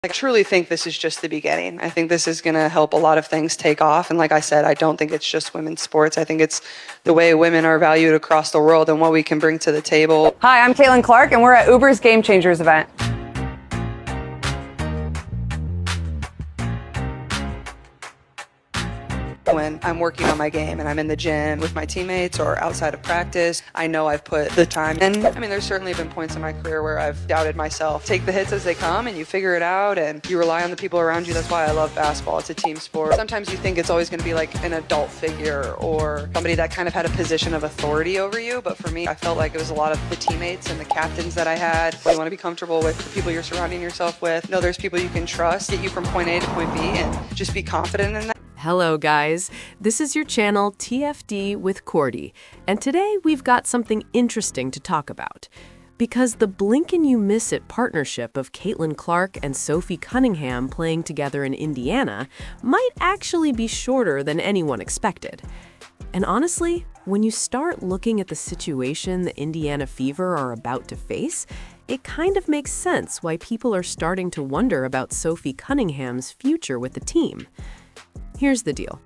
I truly think this is just the beginning. I think this is going to help a lot of things take off. And like I said, I don't think it's just women's sports. I think it's the way women are valued across the world and what we can bring to the table. Hi, I'm Caitlin Clark, and we're at Uber's Game Changers event. When I'm working on my game and I'm in the gym with my teammates or outside of practice, I know I've put the time in. I mean, there's certainly been points in my career where I've doubted myself. Take the hits as they come and you figure it out and you rely on the people around you. That's why I love basketball. It's a team sport. Sometimes you think it's always going to be like an adult figure or somebody that kind of had a position of authority over you. But for me, I felt like it was a lot of the teammates and the captains that I had. You want to be comfortable with the people you're surrounding yourself with. Know there's people you can trust, get you from point A to point B, and just be confident in that. Hello guys, this is your channel TFD with Cordy, and today we've got something interesting to talk about. Because the blink and you miss it partnership of Caitlin Clark and Sophie Cunningham playing together in Indiana might actually be shorter than anyone expected. And honestly, when you start looking at the situation the Indiana Fever are about to face, it kind of makes sense why people are starting to wonder about Sophie Cunningham's future with the team. Here's the deal.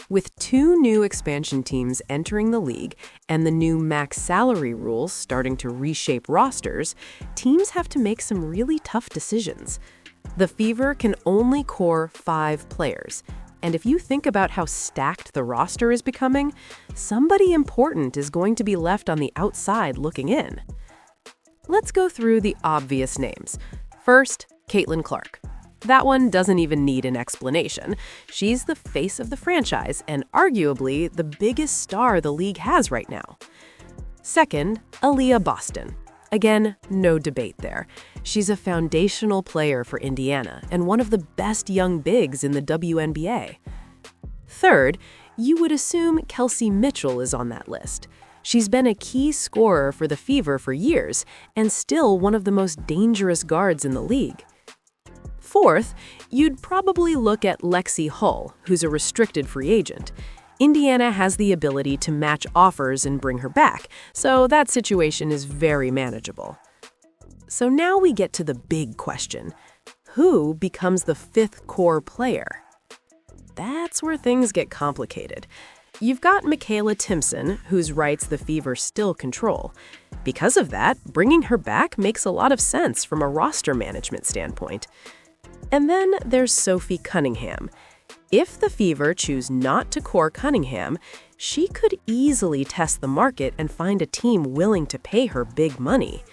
With 2 new expansion teams entering the league and the new max salary rules starting to reshape rosters, teams have to make some really tough decisions. The Fever can only core 5 players, and if you think about how stacked the roster is becoming, somebody important is going to be left on the outside looking in. Let's go through the obvious names. First, Caitlin Clark. That one doesn't even need an explanation. She's the face of the franchise and arguably the biggest star the league has right now. Second, Aaliyah Boston. Again, no debate there. She's a foundational player for Indiana and one of the best young bigs in the WNBA. Third, you would assume Kelsey Mitchell is on that list. She's been a key scorer for the Fever for years and still one of the most dangerous guards in the league. Fourth, you'd probably look at Lexi Hull, who's a restricted free agent. Indiana has the ability to match offers and bring her back, so that situation is very manageable. So now we get to the big question. Who becomes the 5th core player? That's where things get complicated. You've got Michaela Timpson, whose rights the Fever still control. Because of that, bringing her back makes a lot of sense from a roster management standpoint. And then there's Sophie Cunningham. If the Fever choose not to core Cunningham, she could easily test the market and find a team willing to pay her big money.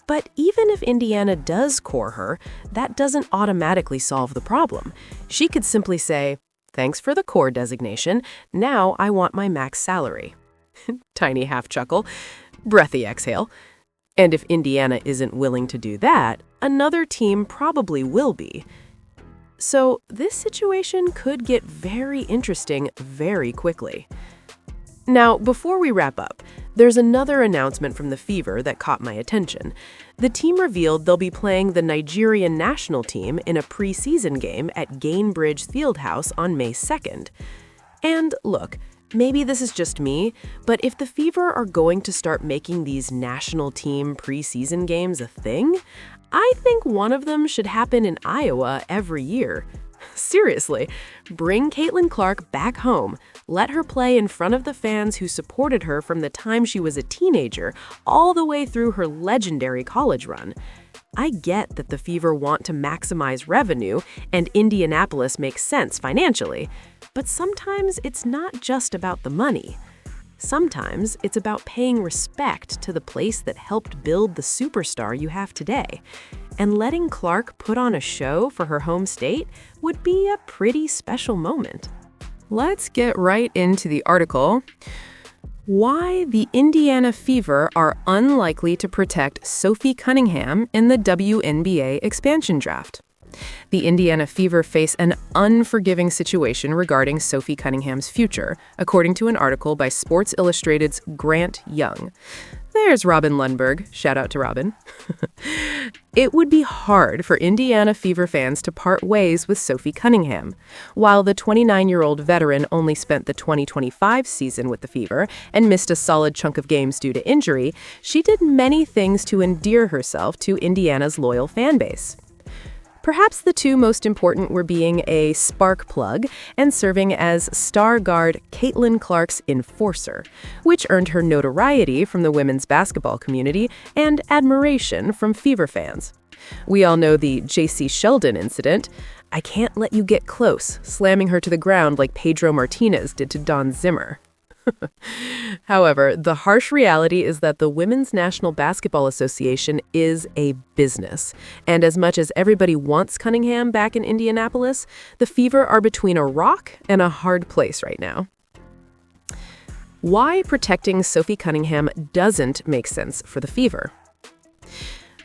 But even if Indiana does core her, that doesn't automatically solve the problem. She could simply say, "Thanks for the core designation, now I want my max salary." Tiny half chuckle, breathy exhale. And if Indiana isn't willing to do that, another team probably will be. So this situation could get very interesting very quickly. Now, before we wrap up, there's another announcement from the Fever that caught my attention. The team revealed they'll be playing the Nigerian national team in a preseason game at Gainbridge Fieldhouse on May 2nd. And look, maybe this is just me, but if the Fever are going to start making these national team preseason games a thing, I think one of them should happen in Iowa every year. Seriously, bring Caitlin Clark back home, let her play in front of the fans who supported her from the time she was a teenager all the way through her legendary college run. I get that the Fever want to maximize revenue, and Indianapolis makes sense financially, but sometimes it's not just about the money. Sometimes it's about paying respect to the place that helped build the superstar you have today. And letting Clark put on a show for her home state would be a pretty special moment. Let's get right into the article. Why the Indiana Fever are unlikely to protect Sophie Cunningham in the WNBA expansion draft. The Indiana Fever face an unforgiving situation regarding Sophie Cunningham's future, according to an article by Sports Illustrated's Grant Young. There's Robin Lundberg. Shout out to Robin. It would be hard for Indiana Fever fans to part ways with Sophie Cunningham. While the 29-year-old veteran only spent the 2025 season with the Fever and missed a solid chunk of games due to injury, she did many things to endear herself to Indiana's loyal fan base. Perhaps the two most important were being a spark plug and serving as star guard Caitlin Clark's enforcer, which earned her notoriety from the women's basketball community and admiration from Fever fans. We all know the J.C. Sheldon incident. "I can't let you get close," slamming her to the ground like Pedro Martinez did to Don Zimmer. However, the harsh reality is that the Women's National Basketball Association is a business. And as much as everybody wants Cunningham back in Indianapolis, the Fever are between a rock and a hard place right now. Why protecting Sophie Cunningham doesn't make sense for the Fever.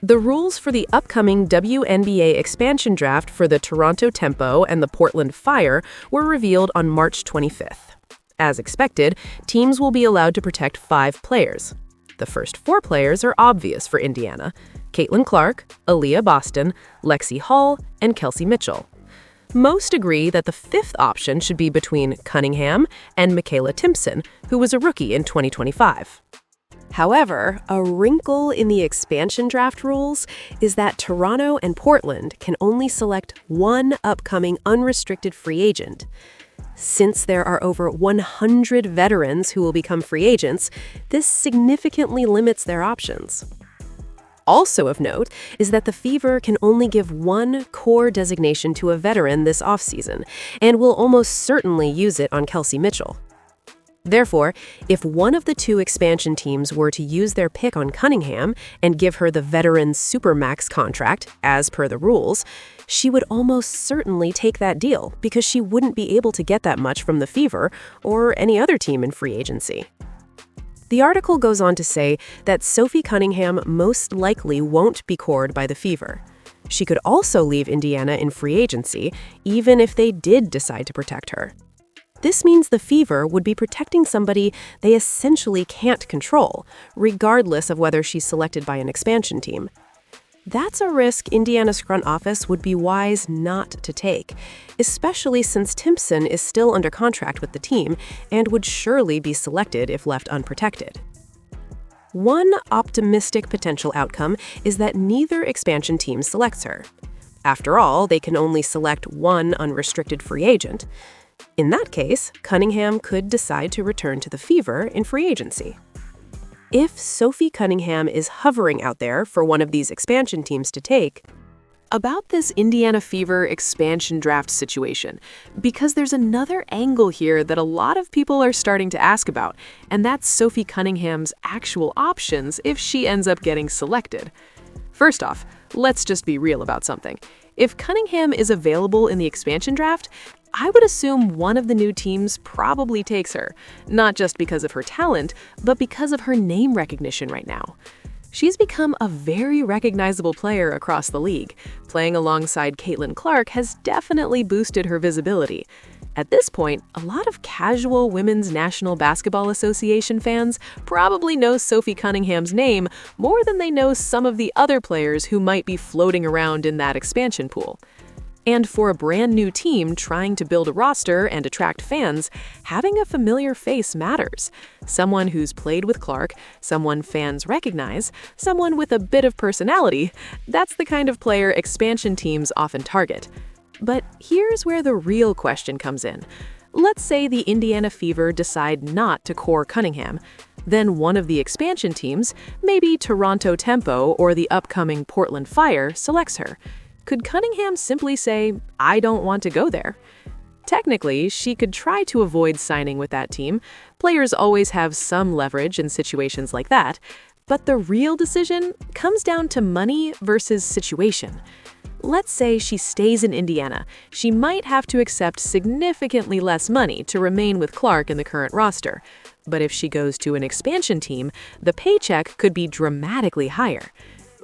The rules for the upcoming WNBA expansion draft for the Toronto Tempo and the Portland Fire were revealed on March 25th. As expected, teams will be allowed to protect 5 players. The first 4 players are obvious for Indiana: Caitlin Clark, Aaliyah Boston, Lexi Hall, and Kelsey Mitchell. Most agree that the 5th option should be between Cunningham and Michaela Timpson, who was a rookie in 2025. However, a wrinkle in the expansion draft rules is that Toronto and Portland can only select one upcoming unrestricted free agent. Since there are over 100 veterans who will become free agents, this significantly limits their options. Also of note is that the Fever can only give one core designation to a veteran this offseason, and will almost certainly use it on Kelsey Mitchell. Therefore, if one of the 2 expansion teams were to use their pick on Cunningham and give her the veteran Supermax contract, as per the rules, she would almost certainly take that deal because she wouldn't be able to get that much from the Fever or any other team in free agency. The article goes on to say that Sophie Cunningham most likely won't be cored by the Fever. She could also leave Indiana in free agency, even if they did decide to protect her. This means the Fever would be protecting somebody they essentially can't control, regardless of whether she's selected by an expansion team. That's a risk Indiana's front office would be wise not to take, especially since Timpson is still under contract with the team and would surely be selected if left unprotected. One optimistic potential outcome is that neither expansion team selects her. After all, they can only select one unrestricted free agent. In that case, Cunningham could decide to return to the Fever in free agency. If Sophie Cunningham is hovering out there for one of these expansion teams to take, about this Indiana Fever expansion draft situation, because there's another angle here that a lot of people are starting to ask about, and that's Sophie Cunningham's actual options if she ends up getting selected. First off, let's just be real about something. If Cunningham is available in the expansion draft, I would assume one of the new teams probably takes her, not just because of her talent, but because of her name recognition right now. She's become a very recognizable player across the league. Playing alongside Caitlin Clark has definitely boosted her visibility. At this point, a lot of casual Women's National Basketball Association fans probably know Sophie Cunningham's name more than they know some of the other players who might be floating around in that expansion pool. And for a brand new team trying to build a roster and attract fans, having a familiar face matters. Someone who's played with Clark, someone fans recognize, someone with a bit of personality. That's the kind of player expansion teams often target. But here's where the real question comes in. Let's say the Indiana Fever decide not to core Cunningham. Then one of the expansion teams, maybe Toronto Tempo or the upcoming Portland Fire, selects her. Could Cunningham simply say, "I don't want to go there"? Technically, she could try to avoid signing with that team. Players always have some leverage in situations like that. But the real decision comes down to money versus situation. Let's say she stays in Indiana. She might have to accept significantly less money to remain with Clark in the current roster. But if she goes to an expansion team, the paycheck could be dramatically higher.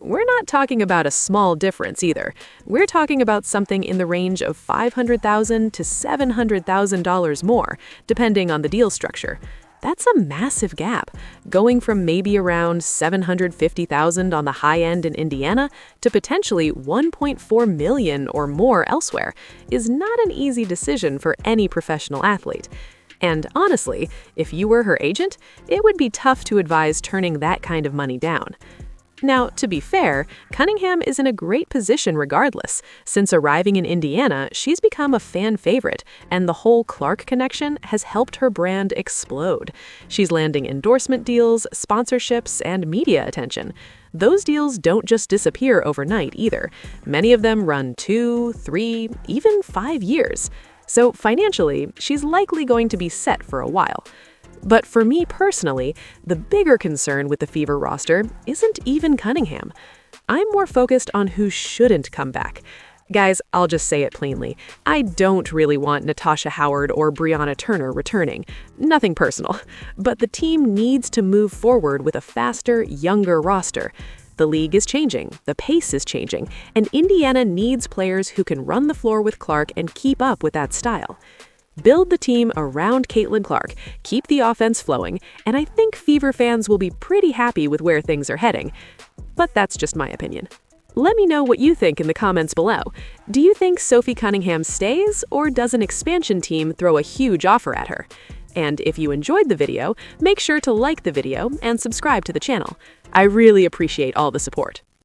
We're not talking about a small difference either. We're talking about something in the range of $500,000 to $700,000 more, depending on the deal structure. That's a massive gap. Going from maybe around $750,000 on the high end in Indiana to potentially $1.4 million or more elsewhere is not an easy decision for any professional athlete. And honestly, if you were her agent, it would be tough to advise turning that kind of money down. Now, to be fair, Cunningham is in a great position regardless. Since arriving in Indiana, she's become a fan favorite, and the whole Clark connection has helped her brand explode. She's landing endorsement deals, sponsorships, and media attention. Those deals don't just disappear overnight either. Many of them run 2, 3, even 5 years. So financially, she's likely going to be set for a while. But for me personally, the bigger concern with the Fever roster isn't even Cunningham. I'm more focused on who shouldn't come back. Guys, I'll just say it plainly. I don't really want Natasha Howard or Brianna Turner returning. Nothing personal. But the team needs to move forward with a faster, younger roster. The league is changing, the pace is changing, and Indiana needs players who can run the floor with Clark and keep up with that style. Build the team around Caitlin Clark, keep the offense flowing, and I think Fever fans will be pretty happy with where things are heading. But that's just my opinion. Let me know what you think in the comments below. Do you think Sophie Cunningham stays, or does an expansion team throw a huge offer at her? And if you enjoyed the video, make sure to like the video and subscribe to the channel. I really appreciate all the support.